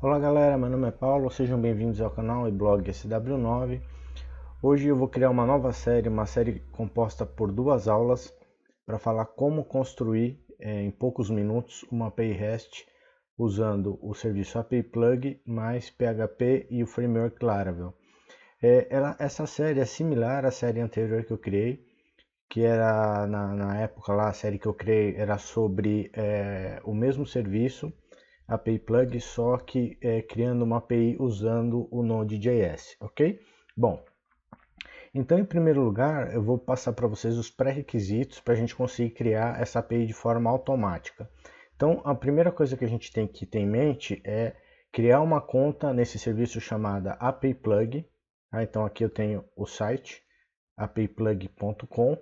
Olá galera, meu nome é Paulo, sejam bem-vindos ao canal e blog SW9. Hoje eu vou criar uma nova série, uma série composta por duas aulas para falar como construir em poucos minutos uma API REST usando o serviço API Plug mais PHP e o framework Laravel. Essa série é similar à série anterior que eu criei, que era na época lá, a série que eu criei era sobre o mesmo serviço API Plug, só que criando uma API usando o Node.js, ok? Bom, então em primeiro lugar eu vou passar para vocês os pré-requisitos para a gente conseguir criar essa API de forma automática. Então a primeira coisa que a gente tem que ter em mente é criar uma conta nesse serviço chamada API Plug. Então aqui eu tenho o site apiplug.com.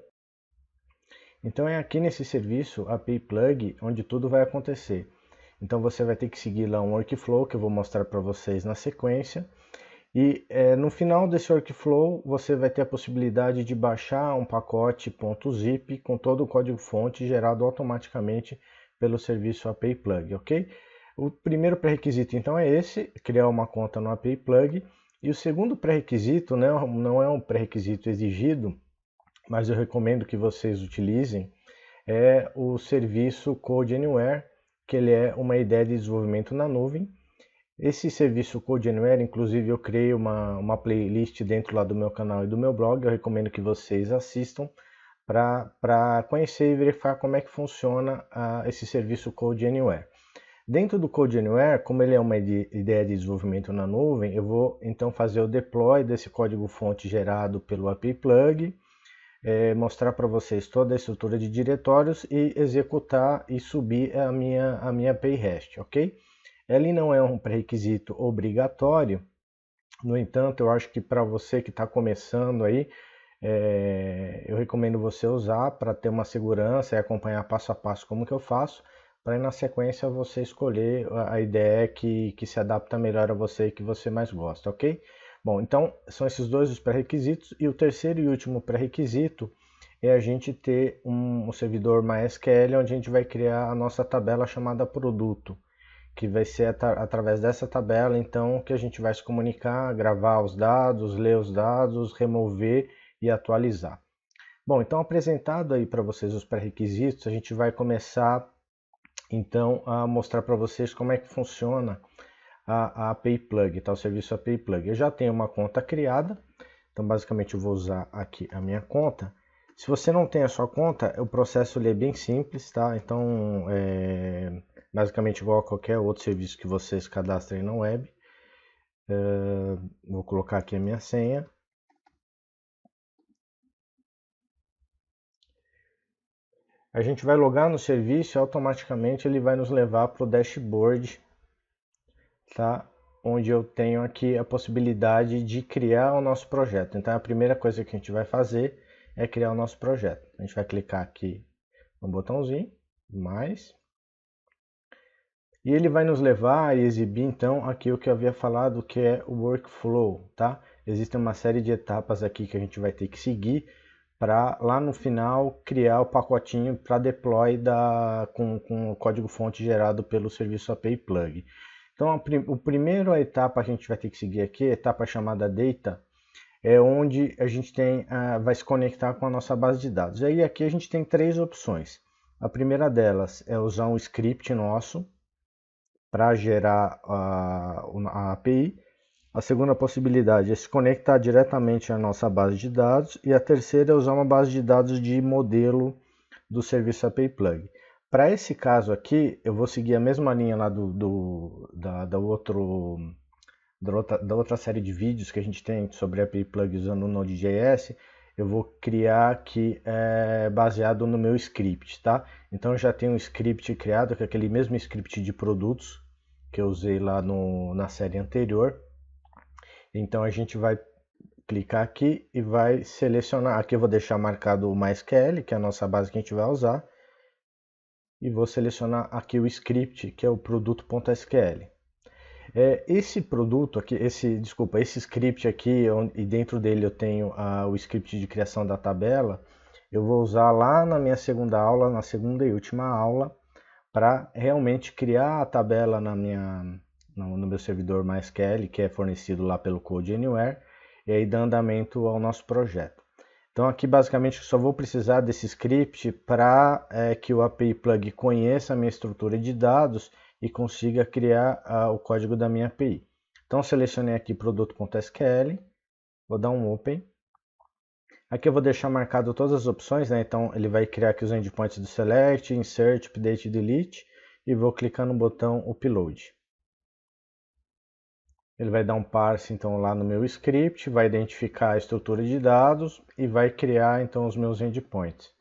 Então é aqui nesse serviço API Plug onde tudo vai acontecer. Então você vai ter que seguir lá um workflow que eu vou mostrar para vocês na sequência. E no final desse workflow você vai ter a possibilidade de baixar um pacote .zip com todo o código-fonte gerado automaticamente pelo serviço API Plug, ok? O primeiro pré-requisito então é esse, criar uma conta no API Plug. E o segundo pré-requisito, né, não é um pré-requisito exigido, mas eu recomendo que vocês utilizem, é o serviço Code Anywhere, que ele é uma ideia de desenvolvimento na nuvem. Esse serviço Code Anywhere, inclusive eu criei uma playlist dentro lá do meu canal e do meu blog, eu recomendo que vocês assistam para conhecer e verificar como é que funciona esse serviço Code Anywhere. Dentro do Code Anywhere, como ele é uma ideia de desenvolvimento na nuvem, eu vou então fazer o deploy desse código-fonte gerado pelo API Plug, mostrar para vocês toda a estrutura de diretórios e executar e subir a minha API REST, ok? Ele não é um pré-requisito obrigatório, no entanto, eu acho que para você que está começando aí, eu recomendo você usar para ter uma segurança e acompanhar passo a passo como que eu faço, para na sequência você escolher a ideia que se adapta melhor a você e que você mais gosta, ok? Bom, então são esses dois os pré-requisitos, e o terceiro e último pré-requisito é a gente ter um servidor MySQL onde a gente vai criar a nossa tabela chamada produto, que vai ser através dessa tabela então que a gente vai se comunicar, gravar os dados, ler os dados, remover e atualizar. Bom, então apresentado aí para vocês os pré-requisitos, a gente vai começar então a mostrar para vocês como é que funciona a API Plug, tá? O serviço API Plug. Eu já tenho uma conta criada, então basicamente eu vou usar aqui a minha conta. Se você não tem a sua conta, o processo é bem simples, tá? Então, basicamente igual a qualquer outro serviço que vocês cadastrem na web. Vou colocar aqui a minha senha. A gente vai logar no serviço e automaticamente ele vai nos levar para o dashboard, tá? Onde eu tenho aqui a possibilidade de criar o nosso projeto. Então a primeira coisa que a gente vai fazer é criar o nosso projeto. A gente vai clicar aqui no botãozinho, mais, e ele vai nos levar a exibir então aqui o que eu havia falado, que é o workflow, tá? Existe uma série de etapas aqui que a gente vai ter que seguir para lá no final criar o pacotinho para deploy com o código-fonte gerado pelo serviço API Plug. Então a primeira etapa que a gente vai ter que seguir aqui, a etapa chamada Data, é onde a gente vai se conectar com a nossa base de dados. E aí aqui a gente tem três opções. A primeira delas é usar um script nosso para gerar a API. A segunda possibilidade é se conectar diretamente à nossa base de dados. E a terceira é usar uma base de dados de modelo do serviço API Plug. Para esse caso aqui, eu vou seguir a mesma linha lá da outra série de vídeos que a gente tem sobre API Plug usando o Node.js. Eu vou criar aqui baseado no meu script, tá? Então eu já tenho um script criado, que é aquele mesmo script de produtos que eu usei lá na série anterior. Então a gente vai clicar aqui e vai selecionar. Aqui eu vou deixar marcado o MySQL, que é a nossa base que a gente vai usar. E vou selecionar aqui o script, que é o produto.sql. Esse produto aqui, esse script aqui, e dentro dele eu tenho o script de criação da tabela, eu vou usar lá na minha segunda aula, na segunda e última aula, para realmente criar a tabela na no meu servidor MySQL, que é fornecido lá pelo Code Anywhere, e aí dá andamento ao nosso projeto. Então aqui basicamente eu só vou precisar desse script para que o API Plug conheça a minha estrutura de dados e consiga criar o código da minha API. Então selecionei aqui produto.sql, vou dar um Open. Aqui eu vou deixar marcado todas as opções, né? Então ele vai criar aqui os endpoints do Select, Insert, Update e Delete, e vou clicar no botão Upload. Ele vai dar um parse então lá no meu script, vai identificar a estrutura de dados e vai criar então os meus endpoints.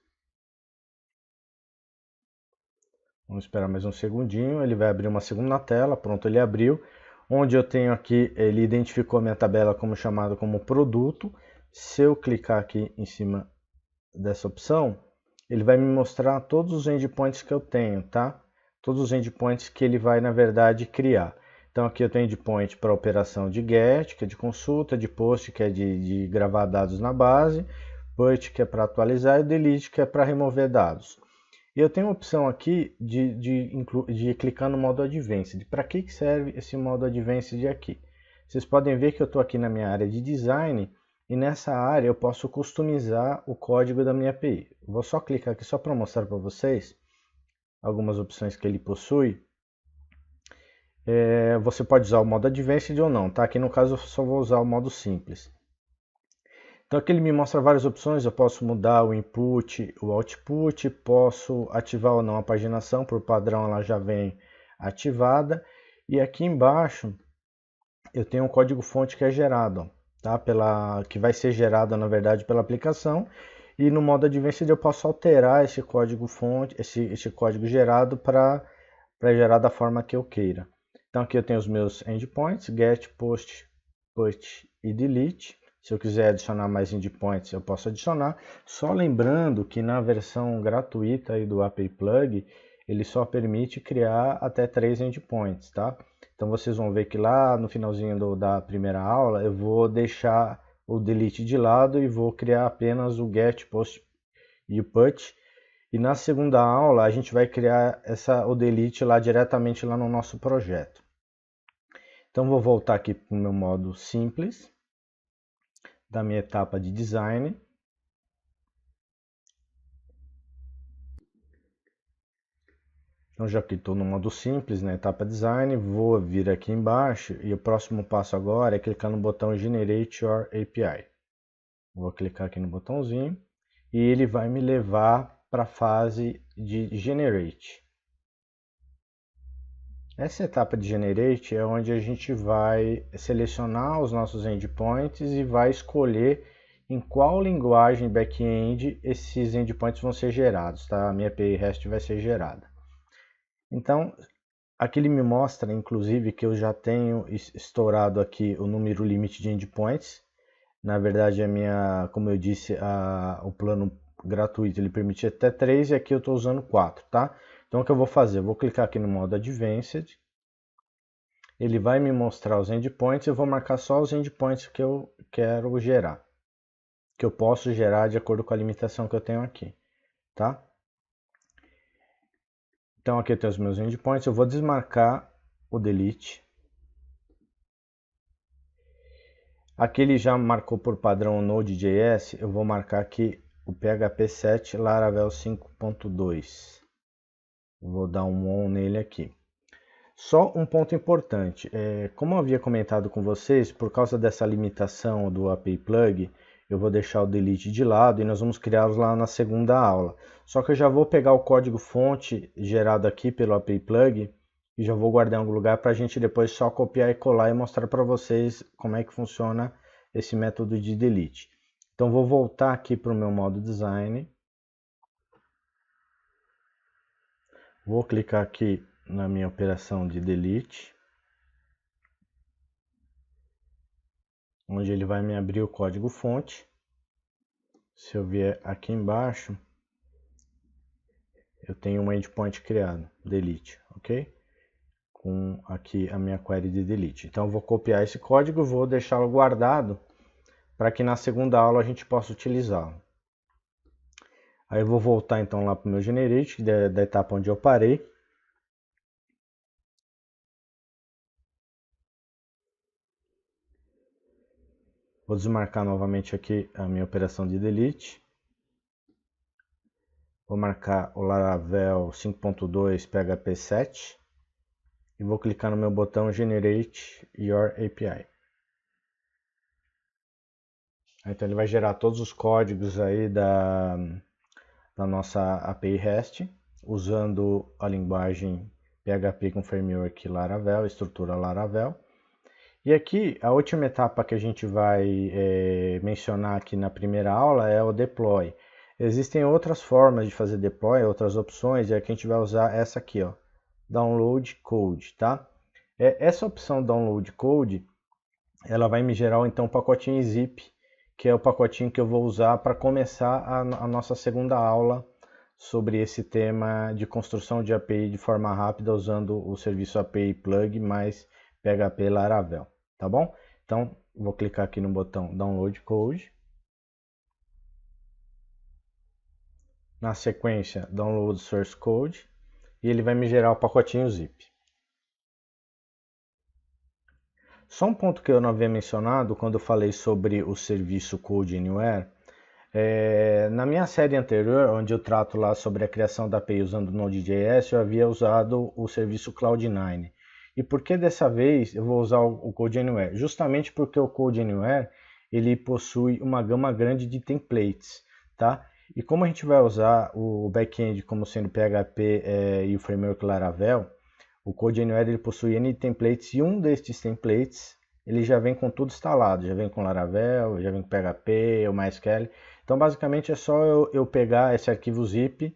Vamos esperar mais um segundinho, ele vai abrir uma segunda tela, pronto, ele abriu, onde eu tenho aqui, ele identificou a minha tabela como chamada como produto. Se eu clicar aqui em cima dessa opção, ele vai me mostrar todos os endpoints que eu tenho, tá? Todos os endpoints que ele vai, na verdade, criar. Então aqui eu tenho endpoint para operação de GET, que é de consulta, de POST, que é de gravar dados na base, PUT, que é para atualizar, e Delete, que é para remover dados. E eu tenho a opção aqui de clicar no modo Advanced. Para que serve esse modo Advanced aqui? Vocês podem ver que eu estou aqui na minha área de Design, e nessa área eu posso customizar o código da minha API. Vou só clicar aqui só para mostrar para vocês algumas opções que ele possui. Você pode usar o modo Advanced ou não, tá? Aqui no caso eu só vou usar o modo simples. Então aqui ele me mostra várias opções, eu posso mudar o input, o output, posso ativar ou não a paginação, por padrão ela já vem ativada. E aqui embaixo eu tenho um código fonte que é gerado, tá? Que vai ser gerado na verdade pela aplicação. E no modo Advanced eu posso alterar esse código fonte, esse código gerado para gerar da forma que eu queira. Então aqui eu tenho os meus endpoints, get, post, put e delete. Se eu quiser adicionar mais endpoints, eu posso adicionar. Só lembrando que na versão gratuita aí do API Plug, ele só permite criar até 3 endpoints, tá? Então vocês vão ver que lá no finalzinho da primeira aula, eu vou deixar o delete de lado e vou criar apenas o get, post e o put. E na segunda aula, a gente vai criar o delete lá diretamente lá no nosso projeto. Então vou voltar aqui para o meu modo simples da minha etapa de design. Então já que estou no modo simples, na etapa design, vou vir aqui embaixo e o próximo passo agora é clicar no botão Generate Your API. Vou clicar aqui no botãozinho e ele vai me levar para a fase de Generate. Essa etapa de Generate é onde a gente vai selecionar os nossos endpoints e vai escolher em qual linguagem back-end esses endpoints vão ser gerados, tá? A minha API REST vai ser gerada. Então, aqui ele me mostra, inclusive, que eu já tenho estourado aqui o número limite de endpoints. Na verdade, como eu disse, o plano gratuito ele permite até 3 e aqui eu estou usando 4, tá? Então o que eu vou fazer? Eu vou clicar aqui no modo Advanced. Ele vai me mostrar os endpoints, eu vou marcar só os endpoints que eu quero gerar. Que eu posso gerar de acordo com a limitação que eu tenho aqui, tá? Então aqui eu tenho os meus endpoints, eu vou desmarcar o delete. Aqui ele já marcou por padrão o Node.js, eu vou marcar aqui o PHP 7 Laravel 5.2. Vou dar um on nele aqui. Só um ponto importante, como eu havia comentado com vocês, por causa dessa limitação do API Plug, eu vou deixar o delete de lado e nós vamos criá-los lá na segunda aula. Só que eu já vou pegar o código fonte gerado aqui pelo API Plug e já vou guardar em algum lugar para a gente depois só copiar e colar e mostrar para vocês como é que funciona esse método de delete. Então vou voltar aqui para o meu modo design. Vou clicar aqui na minha operação de delete, onde ele vai me abrir o código fonte. Se eu vier aqui embaixo, eu tenho um endpoint criado, delete, ok? Com aqui a minha query de delete. Então eu vou copiar esse código e vou deixá-lo guardado para que na segunda aula a gente possa utilizá-lo. Aí eu vou voltar então lá para o meu generate, da etapa onde eu parei. Vou desmarcar novamente aqui a minha operação de delete. Vou marcar o Laravel 5.2 PHP 7 e vou clicar no meu botão Generate Your API. Então ele vai gerar todos os códigos aí da nossa API REST, usando a linguagem PHP com framework Laravel, estrutura Laravel. E aqui, a última etapa que a gente vai mencionar aqui na primeira aula é o deploy. Existem outras formas de fazer deploy, outras opções, e aqui a gente vai usar essa aqui, ó, download code, tá? Essa opção download code, ela vai me gerar então um pacotinho zip, que é o pacotinho que eu vou usar para começar a nossa segunda aula sobre esse tema de construção de API de forma rápida usando o serviço API Plug mais PHP Laravel, tá bom? Então, vou clicar aqui no botão Download Code. Na sequência, Download Source Code. E ele vai me gerar o pacotinho zip. Só um ponto que eu não havia mencionado quando eu falei sobre o serviço Code Anywhere. Na minha série anterior, onde eu trato lá sobre a criação da API usando Node.js, eu havia usado o serviço Cloud9. E por que dessa vez eu vou usar o Code Anywhere? Justamente porque o Code Anywhere ele possui uma gama grande de templates, tá? E como a gente vai usar o back-end como sendo PHP e o framework Laravel, o Code Anywhere ele possui N templates e um destes templates ele já vem com tudo instalado, já vem com Laravel, já vem com PHP, o MySQL. Então basicamente é só eu pegar esse arquivo zip,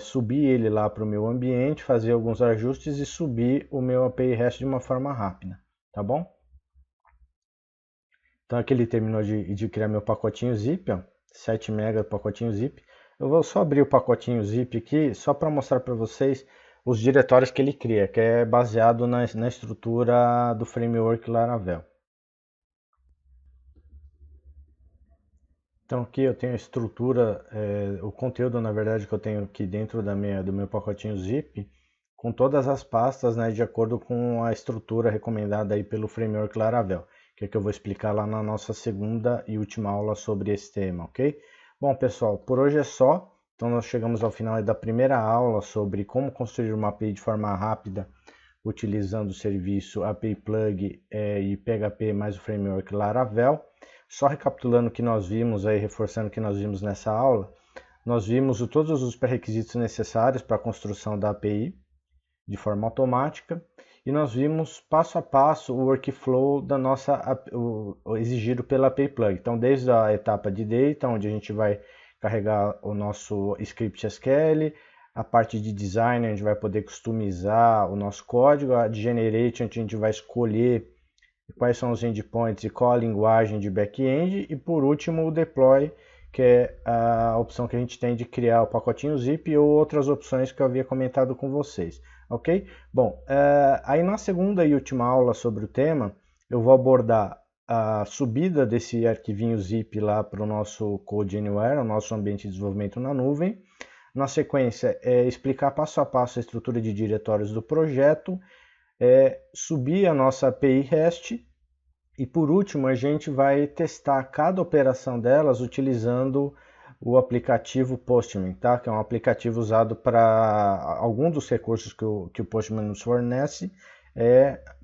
subir ele lá para o meu ambiente, fazer alguns ajustes e subir o meu API REST de uma forma rápida, tá bom? Então aqui ele terminou de criar meu pacotinho zip, ó, 7 MB pacotinho zip. Eu vou só abrir o pacotinho zip aqui, só para mostrar para vocês os diretórios que ele cria, que é baseado na estrutura do framework Laravel. Então aqui eu tenho a estrutura, o conteúdo na verdade que eu tenho aqui dentro do meu pacotinho zip, com todas as pastas, né, de acordo com a estrutura recomendada aí pelo framework Laravel, que é que eu vou explicar lá na nossa segunda e última aula sobre esse tema, ok? Bom pessoal, por hoje é só. Então nós chegamos ao final da primeira aula sobre como construir uma API de forma rápida utilizando o serviço API Plug e PHP mais o framework Laravel. Só recapitulando o que nós vimos aí, reforçando o que nós vimos nessa aula, nós vimos todos os pré-requisitos necessários para a construção da API de forma automática e nós vimos passo a passo o workflow da o exigido pela API Plug. Então desde a etapa de data, onde a gente vai carregar o nosso script SQL, a parte de design, a gente vai poder customizar o nosso código, a de generate, onde a gente vai escolher quais são os endpoints e qual a linguagem de back-end, e por último o deploy, que é a opção que a gente tem de criar o pacotinho zip ou outras opções que eu havia comentado com vocês, ok? Bom, aí na segunda e última aula sobre o tema, eu vou abordar a subida desse arquivinho zip lá para o nosso Code Anywhere, o nosso ambiente de desenvolvimento na nuvem. Na sequência, explicar passo a passo a estrutura de diretórios do projeto, subir a nossa API REST e por último a gente vai testar cada operação delas utilizando o aplicativo Postman, tá? Que é um aplicativo usado para algum dos recursos que o Postman nos fornece,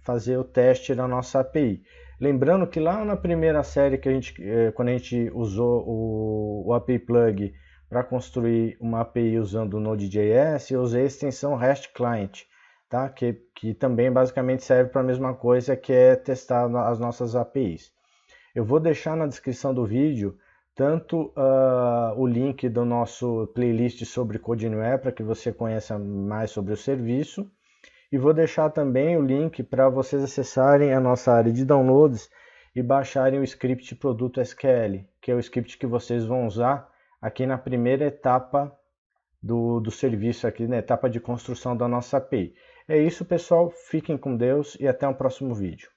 fazer o teste da nossa API. Lembrando que lá na primeira série que quando a gente usou o API Plug para construir uma API usando o Node.js, eu usei a extensão REST Client, tá? Que também basicamente serve para a mesma coisa, que é testar as nossas APIs. Eu vou deixar na descrição do vídeo tanto o link do nosso playlist sobre Code Anywhere para que você conheça mais sobre o serviço, e vou deixar também o link para vocês acessarem a nossa área de downloads e baixarem o script produto SQL, que é o script que vocês vão usar aqui na primeira etapa do serviço, aqui na etapa de construção da nossa API. É isso, pessoal. Fiquem com Deus e até o próximo vídeo.